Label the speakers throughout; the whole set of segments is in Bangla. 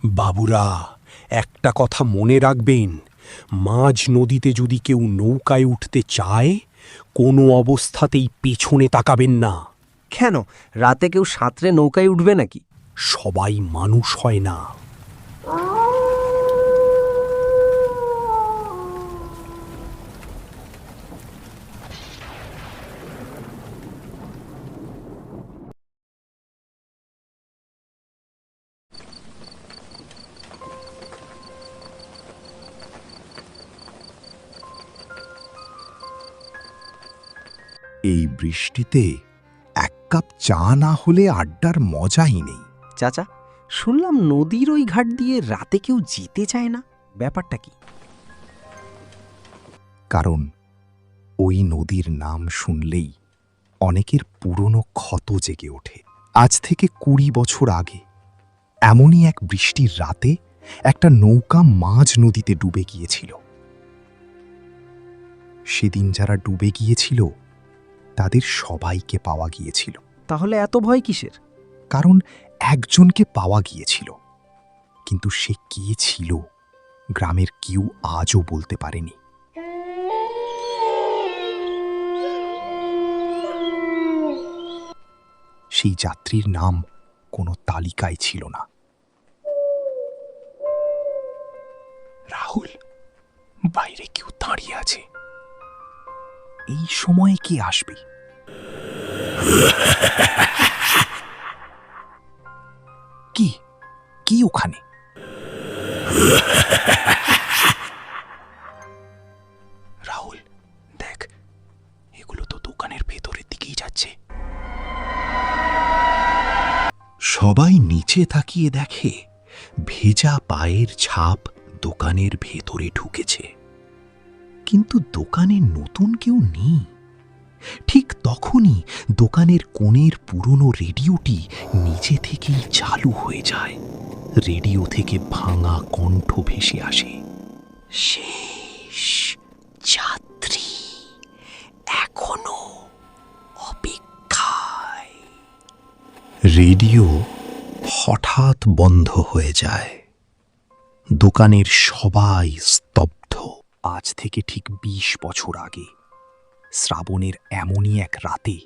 Speaker 1: বাবুরা, একটা কথা মনে রাখবেন, মাঝ নদীতে যদি কেউ নৌকায় উঠতে চায়, কোনো অবস্থাতেই পেছনে তাকাবেন না।
Speaker 2: কেন, রাতে কেউ সাঁতরে নৌকায় উঠবে নাকি?
Speaker 1: সবাই মানুষ হয় না।
Speaker 3: এই বৃষ্টিতে এক কাপ চা না হলে আড্ডার মজাই নেই।
Speaker 2: চাচা, শুনলাম নদীর ওই ঘাট দিয়ে রাতে কেউ যেতে চায় না, ব্যাপারটা কি?
Speaker 3: কারণ ওই নদীর নাম শুনলেই অনেকের পুরনো ক্ষত জেগে ওঠে। আজ থেকে 20 বছর আগে এমনই এক বৃষ্টির রাতে একটা নৌকা মাঝ নদীতে ডুবে গিয়েছিল। সেদিন যারা ডুবে গিয়েছিল তাদের সবাইকে পাওয়া গিয়েছিল।
Speaker 2: তাহলে এত ভয় কিসের?
Speaker 3: কারণ একজনকে পাওয়া গিয়েছিল, কিন্তু সে কে ছিল গ্রামের কেউ আজও বলতে পারেনি। সেই যাত্রীর নাম কোনো তালিকায় ছিল না। রাহুল, বাইরে কেউ দাঁড়িয়ে আছে। এই সময়ে কে আসবে? কি কি ওখানে? রাহুল, দেখ, এগুলো তো দোকানের ভেতরের দিকেই যাচ্ছে। সবাই নিচে তাকিয়ে দেখে ভেজা পায়ের ছাপ দোকানের ভেতরে ঢুকেছে, কিন্তু দোকানে নতুন কেউ নেই। ঠিক তখনই দোকানের কোণের পুরনো রেডিওটি নিজে থেকেই চালু হয়ে যায়। রেডিও থেকে ভাঙা কণ্ঠ ভেসে আসে, শেষ যাত্রী এখনো অপেক্ষায়। রেডিও হঠাৎ বন্ধ হয়ে যায়। দোকানের সবাই স্তব্ধ। আজ থেকে ঠিক 20 বছর আগে শ্রাবণের এমনই এক রাতে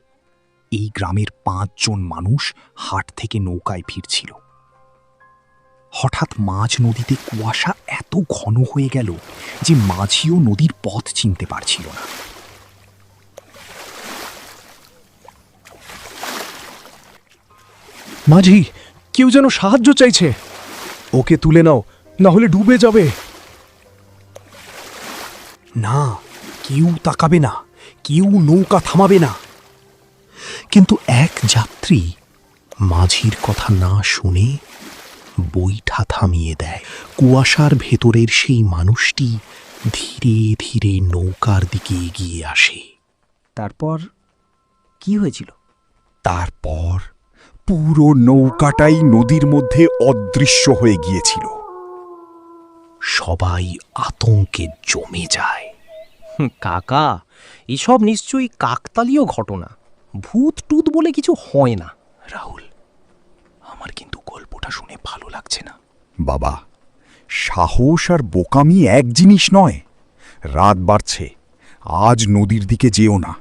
Speaker 3: এই গ্রামের 5 জন মানুষ হাট থেকে নৌকায় ফিরছিল। হঠাৎ মাঝ নদীতে কুয়াশা এত ঘন হয়ে গেল যে মাঝিও নদীর পথ চিনতে পারছিল না।
Speaker 1: মাঝি, কেউ যেন সাহায্য চাইছে। ওকে তুলে নাও, না হলে ডুবে যাবে। না, কেউ তাকাবে না, কেউ নৌকা থামাবে না।
Speaker 3: কিন্তু এক যাত্রী মাঝির কথা না শুনে বৈঠা থামিয়ে দেয়। কুয়াশার ভেতরের সেই মানুষটি ধীরে ধীরে নৌকার দিকে এগিয়ে আসে।
Speaker 2: তারপর কি হয়েছিল?
Speaker 3: তারপর পুরো নৌকাটাই নদীর মধ্যে অদৃশ্য হয়ে গিয়েছিল। সবাই আতঙ্কে জমে যায়।
Speaker 2: কাকা, এসব নিশ্চয়ই কাকতালীয় ঘটনা, ভূত টুত বলে কিছু হয় না।
Speaker 3: রাহুল, আমার কিন্তু গল্পটা শুনে ভালো লাগছে না। বাবা, সাহস আর বোকামি এক জিনিস নয়। রাত বাড়ছে, আজ নদীর দিকে যেও না।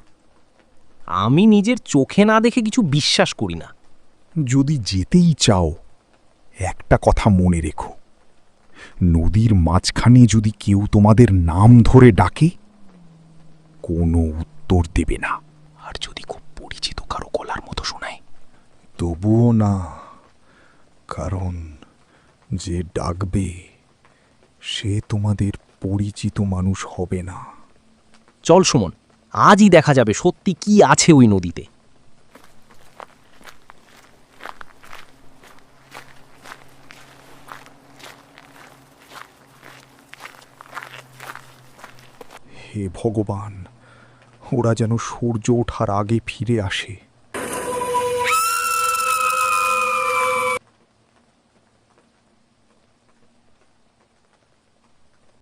Speaker 2: আমি নিজের চোখে না দেখে কিছু বিশ্বাস করি না।
Speaker 3: যদি যেতেই চাও, একটা কথা মনে রেখো, নদীর মাঝখানে যদি কেউ তোমাদের নাম ধরে ডাকে, কোনো উত্তর দেবে না। আর যদি খুব পরিচিত কারো গলার মতো শোনায়, তবুও না, কারণ যে ডাকবে সে তোমাদের পরিচিত মানুষ হবে না।
Speaker 2: চল সুমন, আজই দেখা যাবে সত্যি কি আছে ওই নদীতে।
Speaker 3: হে ভগবান, ওরা যেন সূর্য ওঠার আগে ফিরে আসে।